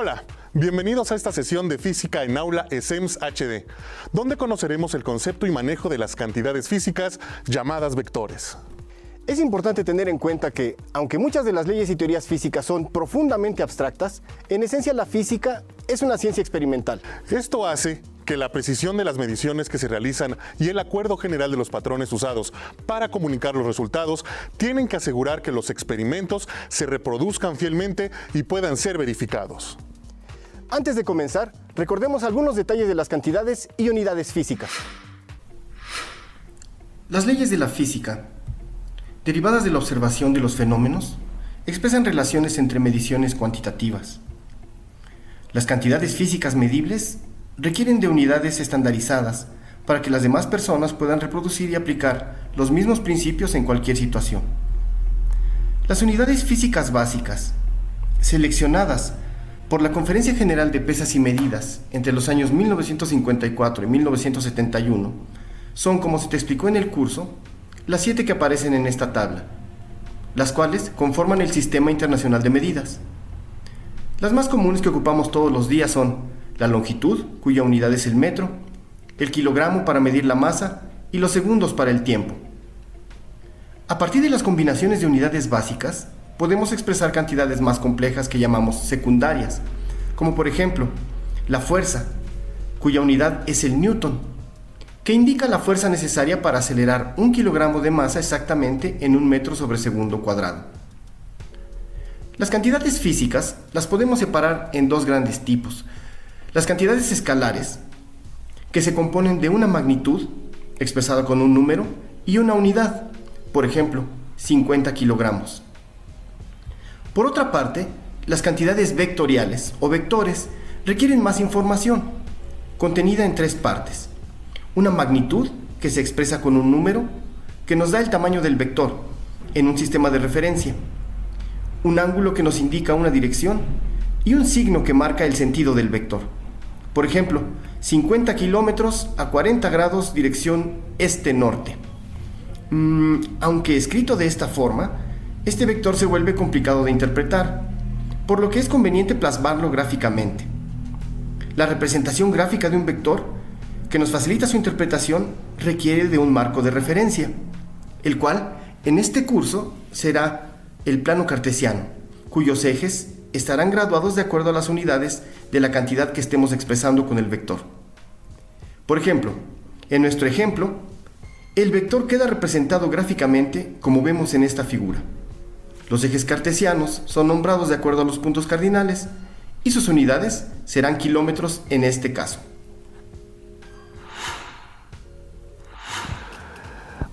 Hola, bienvenidos a esta sesión de Física en Aula ESEMS HD, donde conoceremos el concepto y manejo de las cantidades físicas llamadas vectores. Es importante tener en cuenta que, aunque muchas de las leyes y teorías físicas son profundamente abstractas, en esencia la física es una ciencia experimental. Esto hace que la precisión de las mediciones que se realizan y el acuerdo general de los patrones usados para comunicar los resultados tienen que asegurar que los experimentos se reproduzcan fielmente y puedan ser verificados. Antes de comenzar, recordemos algunos detalles de las cantidades y unidades físicas. Las leyes de la física, derivadas de la observación de los fenómenos, expresan relaciones entre mediciones cuantitativas. Las cantidades físicas medibles requieren de unidades estandarizadas para que las demás personas puedan reproducir y aplicar los mismos principios en cualquier situación. Las unidades físicas básicas, seleccionadas por la Conferencia General de Pesas y Medidas entre los años 1954 y 1971, son, como se te explicó en el curso, las 7 que aparecen en esta tabla, las cuales conforman el Sistema Internacional de Medidas. Las más comunes que ocupamos todos los días son la longitud, cuya unidad es el metro, el kilogramo para medir la masa y los segundos para el tiempo. A partir de las combinaciones de unidades básicas, podemos expresar cantidades más complejas que llamamos secundarias, como por ejemplo, la fuerza, cuya unidad es el newton, que indica la fuerza necesaria para acelerar 1 kilogramo de masa exactamente en 1 metro sobre segundo cuadrado. Las cantidades físicas las podemos separar en dos grandes tipos. Las cantidades escalares, que se componen de una magnitud, expresada con un número, y una unidad, por ejemplo, 50 kilogramos. Por otra parte, las cantidades vectoriales o vectores requieren más información, contenida en 3 partes. Una magnitud, que se expresa con un número, que nos da el tamaño del vector en un sistema de referencia. Un ángulo que nos indica una dirección y un signo que marca el sentido del vector. Por ejemplo, 50 kilómetros a 40 grados dirección este-norte. Aunque escrito de esta forma, este vector se vuelve complicado de interpretar, por lo que es conveniente plasmarlo gráficamente. La representación gráfica de un vector, que nos facilita su interpretación, requiere de un marco de referencia, el cual, en este curso, será el plano cartesiano, cuyos ejes estarán graduados de acuerdo a las unidades de la cantidad que estemos expresando con el vector. Por ejemplo, en nuestro ejemplo, el vector queda representado gráficamente como vemos en esta figura. Los ejes cartesianos son nombrados de acuerdo a los puntos cardinales y sus unidades serán kilómetros en este caso.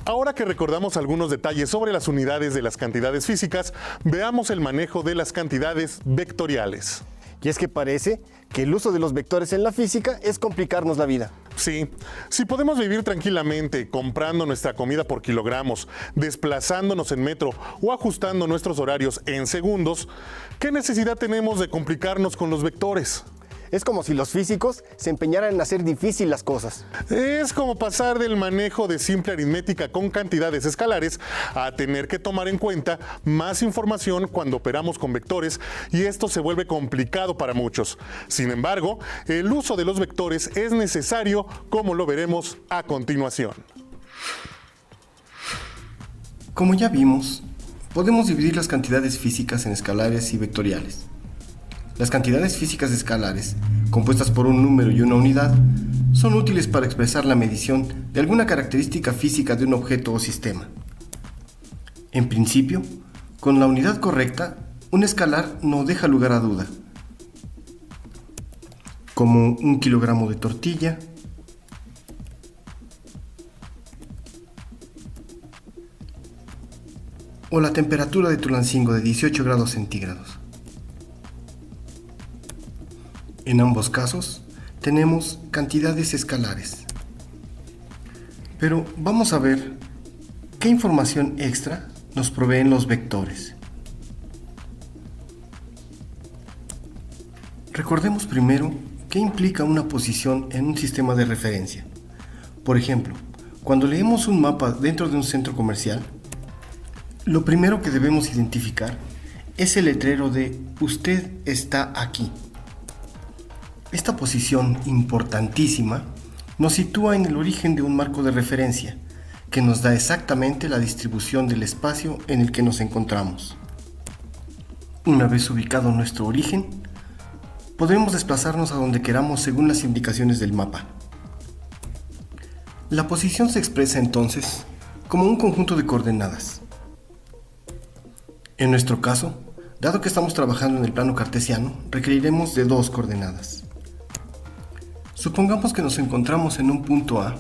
Ahora que recordamos algunos detalles sobre las unidades de las cantidades físicas, veamos el manejo de las cantidades vectoriales. Y es que parece que el uso de los vectores en la física es complicarnos la vida. Sí, si podemos vivir tranquilamente comprando nuestra comida por kilogramos, desplazándonos en metro o ajustando nuestros horarios en segundos, ¿qué necesidad tenemos de complicarnos con los vectores? Es como si los físicos se empeñaran en hacer difícil las cosas. Es como pasar del manejo de simple aritmética con cantidades escalares a tener que tomar en cuenta más información cuando operamos con vectores, y esto se vuelve complicado para muchos. Sin embargo, el uso de los vectores es necesario, como lo veremos a continuación. Como ya vimos, podemos dividir las cantidades físicas en escalares y vectoriales. Las cantidades físicas escalares, compuestas por un número y una unidad, son útiles para expresar la medición de alguna característica física de un objeto o sistema. En principio, con la unidad correcta, un escalar no deja lugar a duda, como 1 kilogramo de tortilla, o la temperatura de Tulancingo de 18 grados centígrados. En ambos casos, tenemos cantidades escalares. Pero vamos a ver qué información extra nos proveen los vectores. Recordemos primero qué implica una posición en un sistema de referencia. Por ejemplo, cuando leemos un mapa dentro de un centro comercial, lo primero que debemos identificar es el letrero de "Usted está aquí", Esta posición importantísima nos sitúa en el origen de un marco de referencia que nos da exactamente la distribución del espacio en el que nos encontramos. Una vez ubicado nuestro origen, podremos desplazarnos a donde queramos según las indicaciones del mapa. La posición se expresa entonces como un conjunto de coordenadas. En nuestro caso, dado que estamos trabajando en el plano cartesiano, requeriremos de 2 coordenadas. Supongamos que nos encontramos en un punto A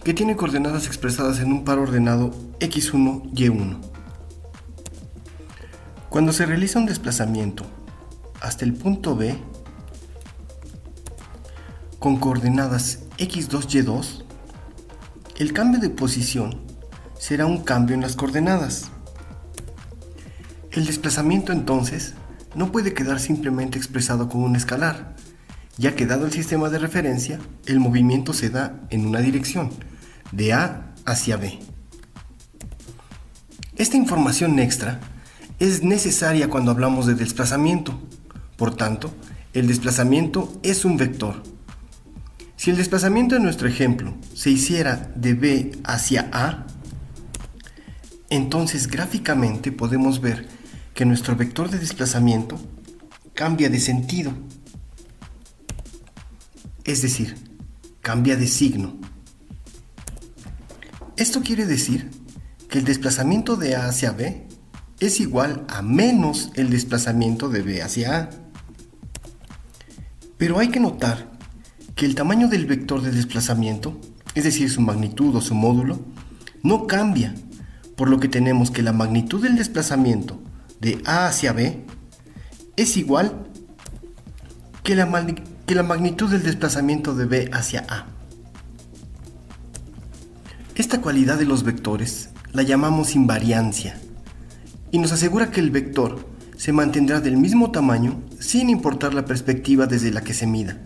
que tiene coordenadas expresadas en un par ordenado x1, y1. Cuando se realiza un desplazamiento hasta el punto B con coordenadas x2, y2, el cambio de posición será un cambio en las coordenadas. El desplazamiento entonces no puede quedar simplemente expresado como un escalar, ya que dado el sistema de referencia, el movimiento se da en una dirección, de A hacia B. Esta información extra es necesaria cuando hablamos de desplazamiento. Por tanto, el desplazamiento es un vector. Si el desplazamiento en nuestro ejemplo se hiciera de B hacia A, entonces gráficamente podemos ver que nuestro vector de desplazamiento cambia de sentido. Es decir, cambia de signo. Esto quiere decir que el desplazamiento de A hacia B es igual a menos el desplazamiento de B hacia A. Pero hay que notar que el tamaño del vector de desplazamiento, es decir, su magnitud o su módulo, no cambia, por lo que tenemos que la magnitud del desplazamiento de A hacia B es igual que la magnitud del desplazamiento de B hacia A. Esta cualidad de los vectores la llamamos invariancia y nos asegura que el vector se mantendrá del mismo tamaño sin importar la perspectiva desde la que se mida.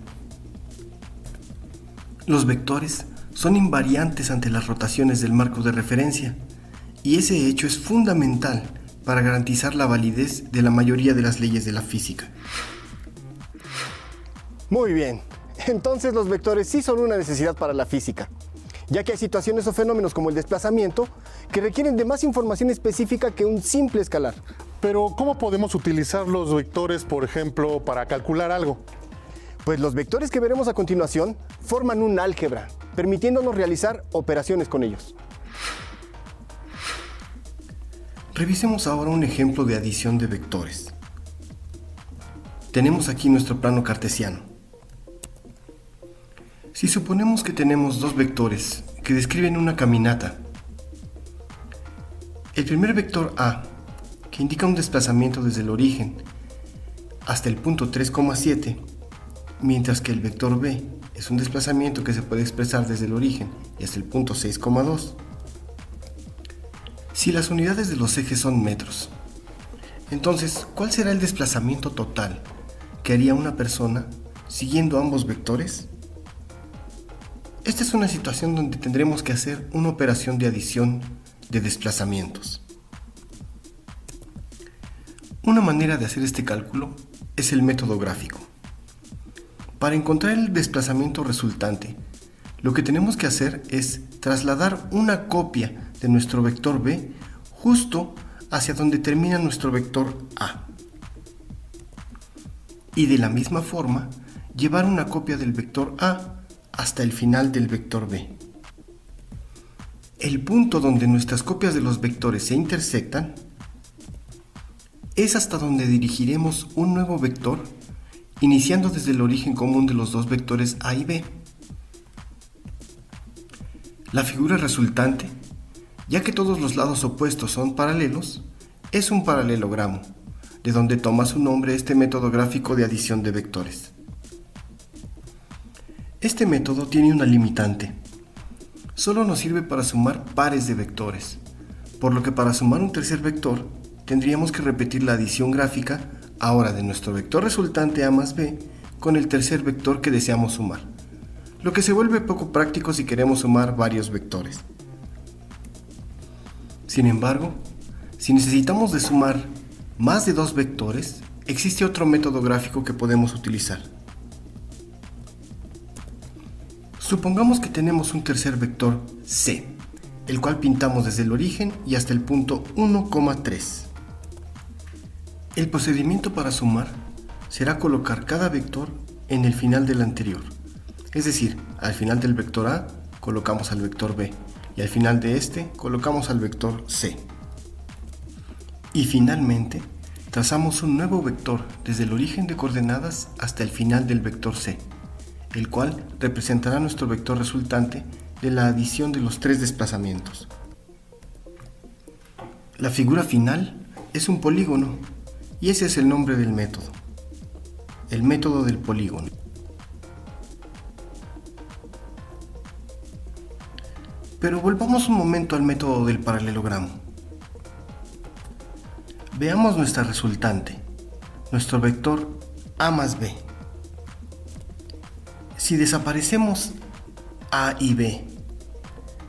Los vectores son invariantes ante las rotaciones del marco de referencia y ese hecho es fundamental para garantizar la validez de la mayoría de las leyes de la física. Muy bien, entonces los vectores sí son una necesidad para la física, ya que hay situaciones o fenómenos como el desplazamiento que requieren de más información específica que un simple escalar. Pero, ¿cómo podemos utilizar los vectores, por ejemplo, para calcular algo? Pues los vectores que veremos a continuación forman un álgebra, permitiéndonos realizar operaciones con ellos. Revisemos ahora un ejemplo de adición de vectores. Tenemos aquí nuestro plano cartesiano. Si suponemos que tenemos 2 vectores que describen una caminata, el primer vector A, que indica un desplazamiento desde el origen hasta el punto 3,7, mientras que el vector B es un desplazamiento que se puede expresar desde el origen y hasta el punto 6,2. Si las unidades de los ejes son metros, entonces, ¿cuál será el desplazamiento total que haría una persona siguiendo ambos vectores? Esta es una situación donde tendremos que hacer una operación de adición de desplazamientos. Una manera de hacer este cálculo es el método gráfico. Para encontrar el desplazamiento resultante, lo que tenemos que hacer es trasladar una copia de nuestro vector B justo hacia donde termina nuestro vector A. Y de la misma forma, llevar una copia del vector A hasta el final del vector B. El punto donde nuestras copias de los vectores se intersectan es hasta donde dirigiremos un nuevo vector, iniciando desde el origen común de los 2 vectores A y B. La figura resultante, ya que todos los lados opuestos son paralelos, es un paralelogramo, de donde toma su nombre este método gráfico de adición de vectores. Este método tiene una limitante. Solo nos sirve para sumar pares de vectores, por lo que para sumar un tercer vector tendríamos que repetir la adición gráfica ahora de nuestro vector resultante A más B con el tercer vector que deseamos sumar, lo que se vuelve poco práctico si queremos sumar varios vectores. Sin embargo, si necesitamos de sumar más de 2 vectores, existe otro método gráfico que podemos utilizar. Supongamos que tenemos un tercer vector C, el cual pintamos desde el origen y hasta el punto 1,3. El procedimiento para sumar será colocar cada vector en el final del anterior. Es decir, al final del vector A colocamos al vector B y al final de este colocamos al vector C. Y finalmente trazamos un nuevo vector desde el origen de coordenadas hasta el final del vector C, el cual representará nuestro vector resultante de la adición de los tres desplazamientos. La figura final es un polígono y ese es el nombre del método, el método del polígono. Pero volvamos un momento al método del paralelogramo. Veamos nuestra resultante, nuestro vector A más B. Si desaparecemos A y B,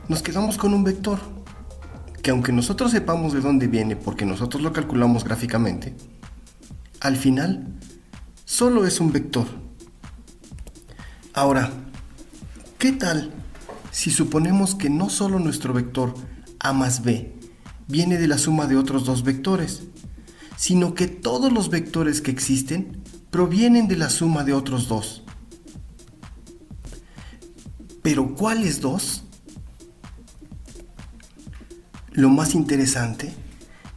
nos quedamos con un vector que, aunque nosotros sepamos de dónde viene porque nosotros lo calculamos gráficamente, al final solo es un vector. Ahora, ¿qué tal si suponemos que no solo nuestro vector A más B viene de la suma de otros dos vectores, sino que todos los vectores que existen provienen de la suma de otros dos? ¿Pero cuáles dos? Lo más interesante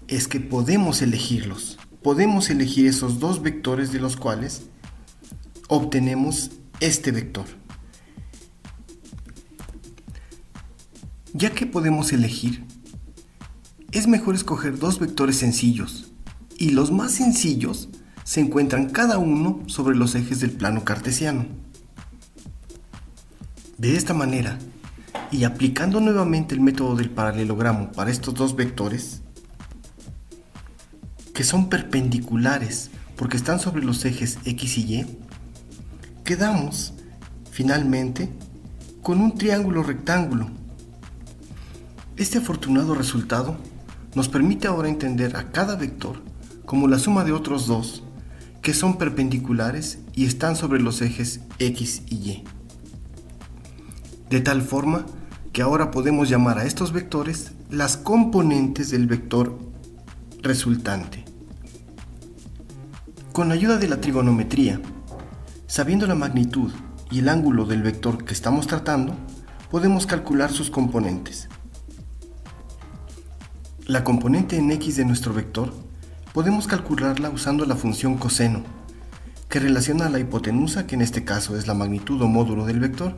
es que podemos elegirlos. Podemos elegir esos dos vectores de los cuales obtenemos este vector. Ya que podemos elegir, es mejor escoger dos vectores sencillos, y los más sencillos se encuentran cada uno sobre los ejes del plano cartesiano. De esta manera, y aplicando nuevamente el método del paralelogramo para estos dos vectores, que son perpendiculares porque están sobre los ejes X y Y, quedamos finalmente con un triángulo rectángulo. Este afortunado resultado nos permite ahora entender a cada vector como la suma de otros dos que son perpendiculares y están sobre los ejes X y Y. De tal forma que ahora podemos llamar a estos vectores las componentes del vector resultante. Con la ayuda de la trigonometría, sabiendo la magnitud y el ángulo del vector que estamos tratando, podemos calcular sus componentes. La componente en X de nuestro vector podemos calcularla usando la función coseno, que relaciona a la hipotenusa, que en este caso es la magnitud o módulo del vector,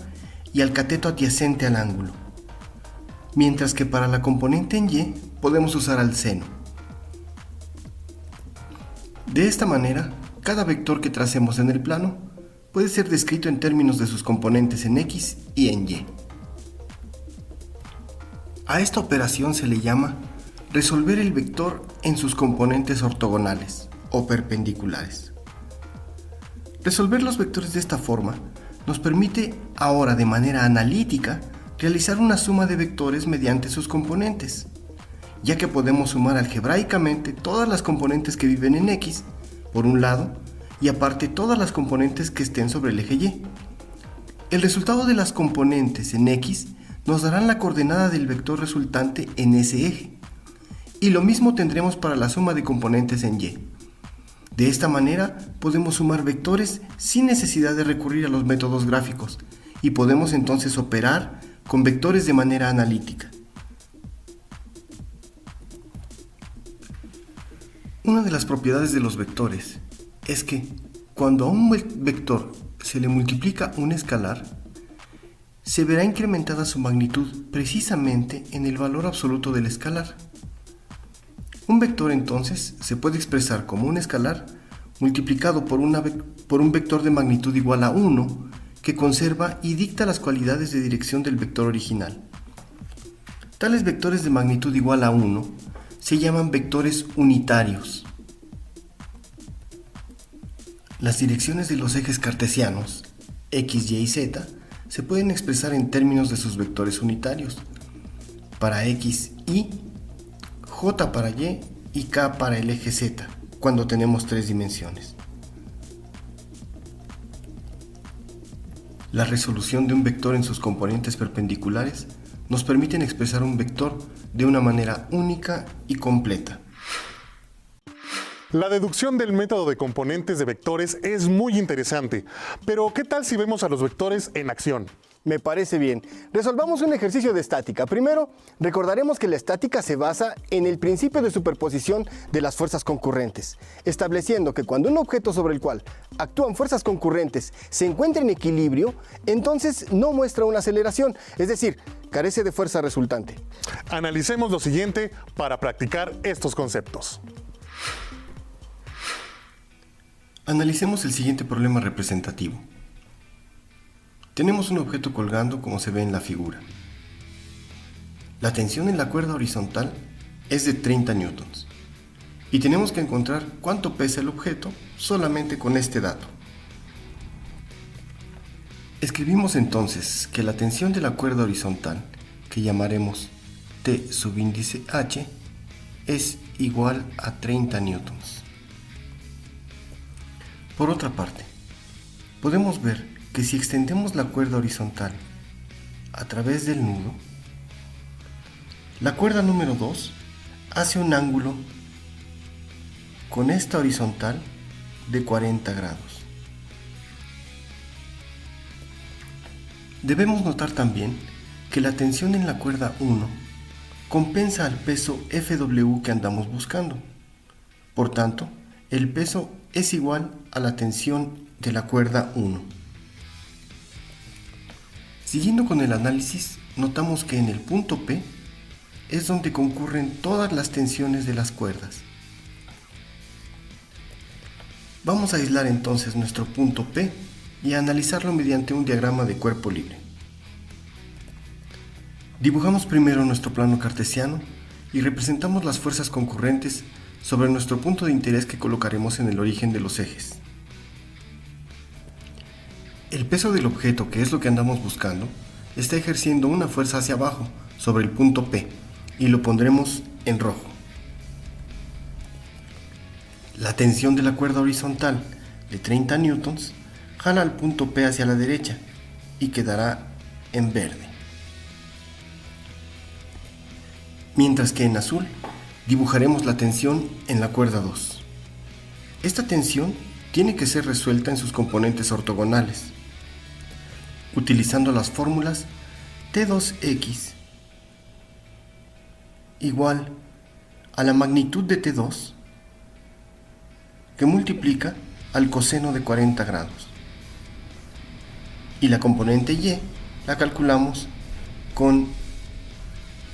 y al cateto adyacente al ángulo. Mientras que para la componente en Y podemos usar al seno. De esta manera, cada vector que tracemos en el plano puede ser descrito en términos de sus componentes en X y en Y. A esta operación se le llama resolver el vector en sus componentes ortogonales o perpendiculares. Resolver los vectores de esta forma nos permite ahora de manera analítica realizar una suma de vectores mediante sus componentes, ya que podemos sumar algebraicamente todas las componentes que viven en X, por un lado, y aparte todas las componentes que estén sobre el eje Y. El resultado de las componentes en X nos darán la coordenada del vector resultante en ese eje, y lo mismo tendremos para la suma de componentes en Y. De esta manera podemos sumar vectores sin necesidad de recurrir a los métodos gráficos, y podemos entonces operar con vectores de manera analítica. Una de las propiedades de los vectores es que cuando a un vector se le multiplica un escalar, se verá incrementada su magnitud precisamente en el valor absoluto del escalar. Un vector entonces se puede expresar como un escalar multiplicado por un vector de magnitud igual a 1 que conserva y dicta las cualidades de dirección del vector original. Tales vectores de magnitud igual a 1 se llaman vectores unitarios. Las direcciones de los ejes cartesianos X, Y y Z se pueden expresar en términos de sus vectores unitarios. Para X, Y, J para Y y K para el eje Z, cuando tenemos tres dimensiones. La resolución de un vector en sus componentes perpendiculares nos permiten expresar un vector de una manera única y completa. La deducción del método de componentes de vectores es muy interesante, pero ¿qué tal si vemos a los vectores en acción? Me parece bien. Resolvamos un ejercicio de estática. Primero, recordaremos que la estática se basa en el principio de superposición de las fuerzas concurrentes, estableciendo que cuando un objeto sobre el cual actúan fuerzas concurrentes se encuentra en equilibrio, entonces no muestra una aceleración, es decir, carece de fuerza resultante. Analicemos lo siguiente para practicar estos conceptos. Analicemos el siguiente problema representativo. Tenemos un objeto colgando como se ve en la figura. La tensión en la cuerda horizontal es de 30 newtons y tenemos que encontrar cuánto pesa el objeto solamente con este dato. Escribimos entonces que la tensión de la cuerda horizontal, que llamaremos T subíndice H, es igual a 30 newtons. Por otra parte, podemos ver que si extendemos la cuerda horizontal a través del nudo, la cuerda número 2 hace un ángulo con esta horizontal de 40 grados. Debemos notar también que la tensión en la cuerda 1 compensa al peso Fw que andamos buscando. Por tanto, el peso es igual a la tensión de la cuerda 1. Siguiendo con el análisis, notamos que en el punto P es donde concurren todas las tensiones de las cuerdas. Vamos a aislar entonces nuestro punto P y a analizarlo mediante un diagrama de cuerpo libre. Dibujamos primero nuestro plano cartesiano y representamos las fuerzas concurrentes sobre nuestro punto de interés que colocaremos en el origen de los ejes. El peso del objeto, que es lo que andamos buscando, está ejerciendo una fuerza hacia abajo sobre el punto P y lo pondremos en rojo. La tensión de la cuerda horizontal de 30 newtons jala al punto P hacia la derecha y quedará en verde. Mientras que en azul dibujaremos la tensión en la cuerda 2. Esta tensión tiene que ser resuelta en sus componentes ortogonales, utilizando las fórmulas T2x igual a la magnitud de T2 que multiplica al coseno de 40 grados. Y la componente y la calculamos con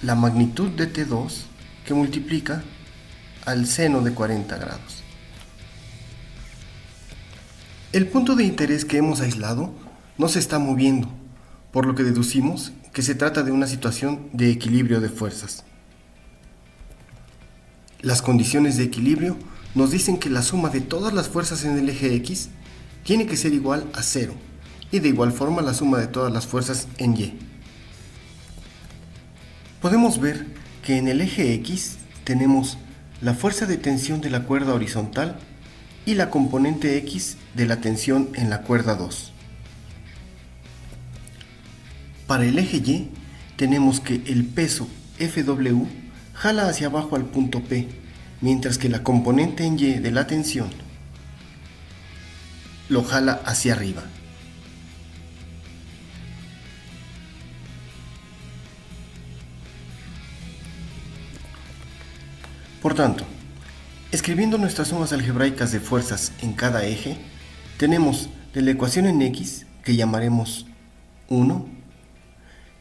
la magnitud de T2 que multiplica al seno de 40 grados. El punto de interés que hemos aislado no se está moviendo, por lo que deducimos que se trata de una situación de equilibrio de fuerzas. Las condiciones de equilibrio nos dicen que la suma de todas las fuerzas en el eje X tiene que ser igual a 0, y de igual forma la suma de todas las fuerzas en Y. Podemos ver que en el eje X tenemos la fuerza de tensión de la cuerda horizontal y la componente X de la tensión en la cuerda 2. Para el eje Y tenemos que el peso Fw jala hacia abajo al punto P, mientras que la componente en Y de la tensión lo jala hacia arriba. Por tanto, escribiendo nuestras sumas algebraicas de fuerzas en cada eje, tenemos de la ecuación en X, que llamaremos 1,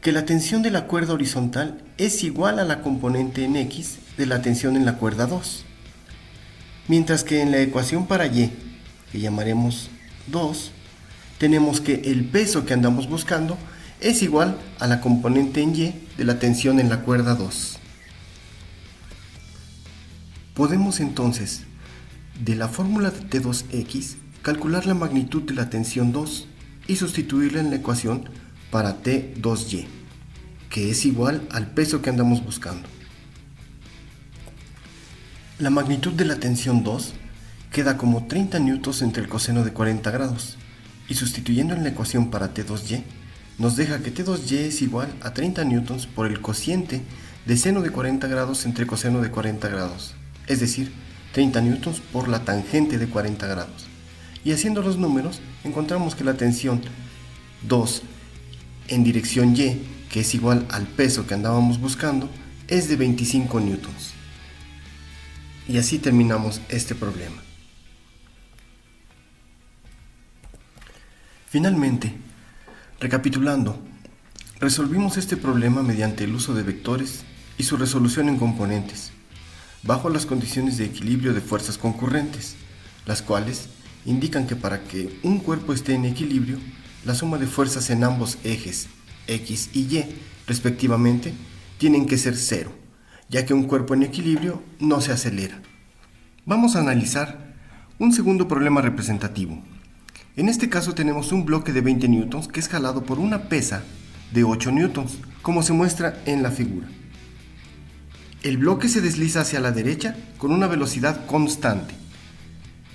que la tensión de la cuerda horizontal es igual a la componente en X de la tensión en la cuerda 2, mientras que en la ecuación para Y, que llamaremos 2, tenemos que el peso que andamos buscando es igual a la componente en Y de la tensión en la cuerda 2. Podemos entonces, de la fórmula de T2x, calcular la magnitud de la tensión 2 y sustituirla en la ecuación para T2y, que es igual al peso que andamos buscando. La magnitud de la tensión 2 queda como 30 newtons entre el coseno de 40 grados y sustituyendo en la ecuación para T2y, nos deja que T2y es igual a 30 newtons por el cociente de seno de 40 grados entre coseno de 40 grados, es decir, 30 newtons por la tangente de 40 grados. Y haciendo los números, encontramos que la tensión 2 en dirección Y, que es igual al peso que andábamos buscando, es de 25 newtons. Y así terminamos este problema. Finalmente, recapitulando, resolvimos este problema mediante el uso de vectores y su resolución en componentes, bajo las condiciones de equilibrio de fuerzas concurrentes, las cuales indican que para que un cuerpo esté en equilibrio, la suma de fuerzas en ambos ejes, X y Y, respectivamente, tienen que ser cero, ya que un cuerpo en equilibrio no se acelera. Vamos a analizar un segundo problema representativo. En este caso tenemos un bloque de 20 newtons que es jalado por una pesa de 8 newtons, como se muestra en la figura. El bloque se desliza hacia la derecha con una velocidad constante.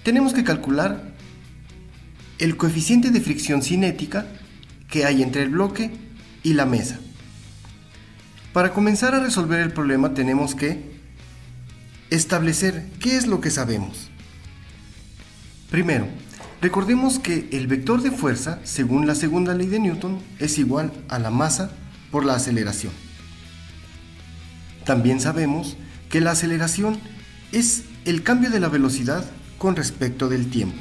Tenemos que calcular el coeficiente de fricción cinética que hay entre el bloque y la mesa. Para comenzar a resolver el problema tenemos que establecer qué es lo que sabemos. Primero, recordemos que el vector de fuerza, según la segunda ley de Newton, es igual a la masa por la aceleración. También sabemos que la aceleración es el cambio de la velocidad con respecto del tiempo.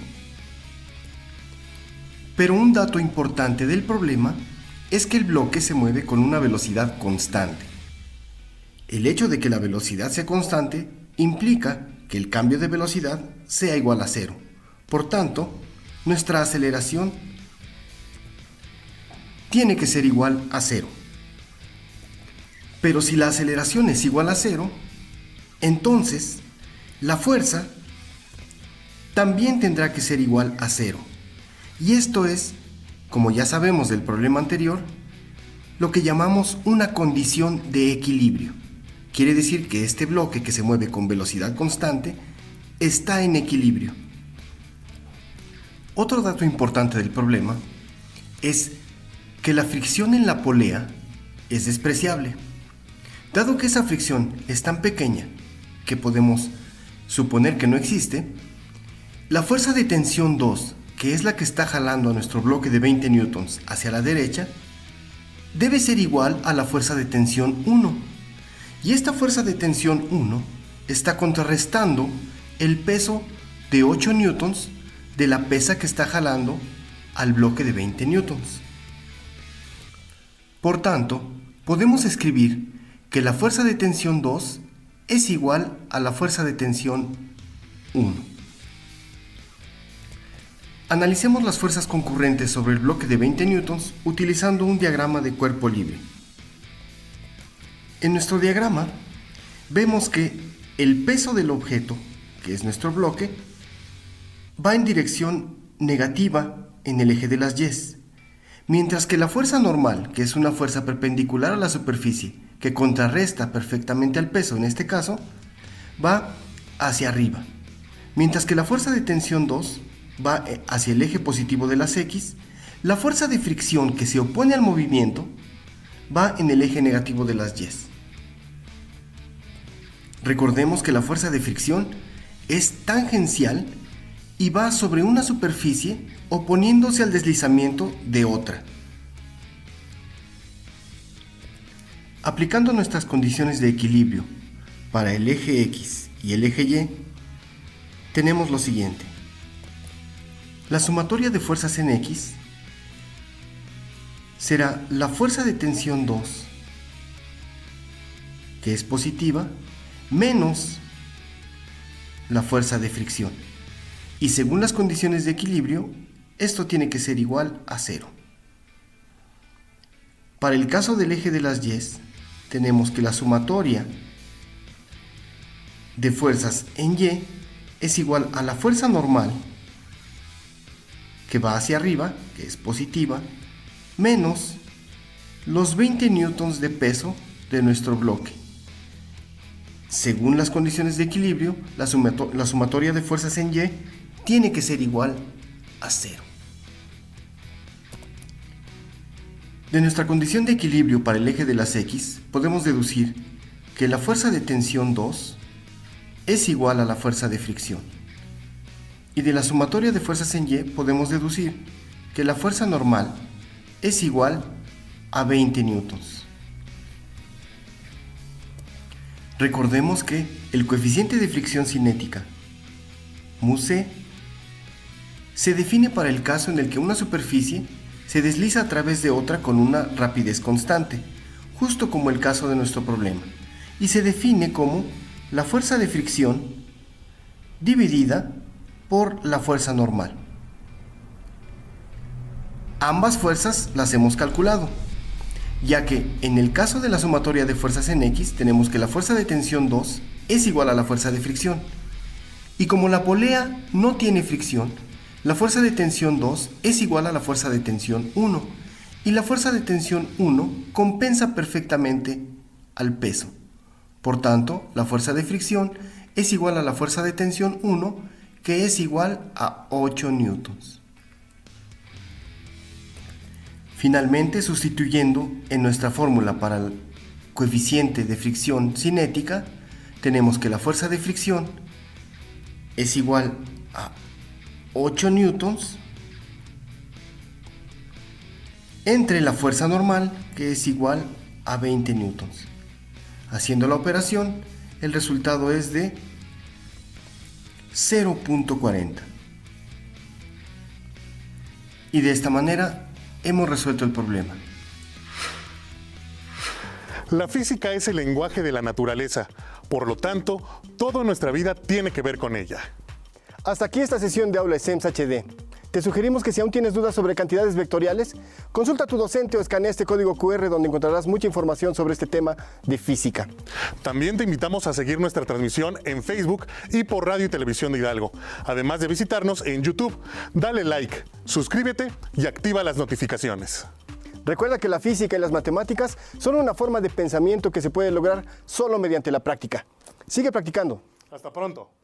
Pero un dato importante del problema es que el bloque se mueve con una velocidad constante. El hecho de que la velocidad sea constante implica que el cambio de velocidad sea igual a cero. Por tanto, nuestra aceleración tiene que ser igual a cero. Pero si la aceleración es igual a cero, entonces la fuerza también tendrá que ser igual a cero. Y esto es, como ya sabemos del problema anterior, lo que llamamos una condición de equilibrio. Quiere decir que este bloque que se mueve con velocidad constante está en equilibrio. Otro dato importante del problema es que la fricción en la polea es despreciable. Dado que esa fricción es tan pequeña que podemos suponer que no existe, la fuerza de tensión 2, que es la que está jalando a nuestro bloque de 20 newtons hacia la derecha, debe ser igual a la fuerza de tensión 1. Y esta fuerza de tensión 1 está contrarrestando el peso de 8 newtons de la pesa que está jalando al bloque de 20 newtons. Por tanto, podemos escribir que la fuerza de tensión 2 es igual a la fuerza de tensión 1. Analicemos las fuerzas concurrentes sobre el bloque de 20 newtons utilizando un diagrama de cuerpo libre. En nuestro diagrama vemos que el peso del objeto, que es nuestro bloque, va en dirección negativa en el eje de las Y, mientras que la fuerza normal, que es una fuerza perpendicular a la superficie, que contrarresta perfectamente al peso en este caso, va hacia arriba, mientras que la fuerza de tensión 2 va hacia el eje positivo de las X. La fuerza de fricción que se opone al movimiento va en el eje negativo de las Y. Recordemos que la fuerza de fricción es tangencial y va sobre una superficie oponiéndose al deslizamiento de otra. Aplicando nuestras condiciones de equilibrio para el eje X y el eje Y, tenemos lo siguiente. La sumatoria de fuerzas en X será la fuerza de tensión 2, que es positiva, menos la fuerza de fricción. Y según las condiciones de equilibrio, esto tiene que ser igual a 0. Para el caso del eje de las Y, tenemos que la sumatoria de fuerzas en Y es igual a la fuerza normal, que va hacia arriba, que es positiva, menos los 20 newtons de peso de nuestro bloque. Según las condiciones de equilibrio, la sumatoria de fuerzas en Y tiene que ser igual a 0. De nuestra condición de equilibrio para el eje de las X, podemos deducir que la fuerza de tensión 2 es igual a la fuerza de fricción. Y de la sumatoria de fuerzas en Y podemos deducir que la fuerza normal es igual a 20 newtons. Recordemos que el coeficiente de fricción cinética, μc, se define para el caso en el que una superficie se desliza a través de otra con una rapidez constante, justo como el caso de nuestro problema, y se define como la fuerza de fricción dividida por la fuerza normal. Ambas fuerzas las hemos calculado, ya que en el caso de la sumatoria de fuerzas en X tenemos que la fuerza de tensión 2 es igual a la fuerza de fricción, y como la polea no tiene fricción, la fuerza de tensión 2 es igual a la fuerza de tensión 1, y la fuerza de tensión 1 compensa perfectamente al peso. Por tanto, la fuerza de fricción es igual a la fuerza de tensión 1, que es igual a 8 newtons. Finalmente, sustituyendo en nuestra fórmula para el coeficiente de fricción cinética, tenemos que la fuerza de fricción es igual a 8 newtons entre la fuerza normal, que es igual a 20 newtons. Haciendo la operación, el resultado es de 0.40. Y de esta manera hemos resuelto el problema. La física es el lenguaje de la naturaleza, por lo tanto, toda nuestra vida tiene que ver con ella. Hasta aquí esta sesión de Aula SEMS HD. Te sugerimos que si aún tienes dudas sobre cantidades vectoriales, consulta a tu docente o escanea este código QR donde encontrarás mucha información sobre este tema de física. También te invitamos a seguir nuestra transmisión en Facebook y por Radio y Televisión de Hidalgo, además de visitarnos en YouTube. Dale like, suscríbete y activa las notificaciones. Recuerda que la física y las matemáticas son una forma de pensamiento que se puede lograr solo mediante la práctica. Sigue practicando. Hasta pronto.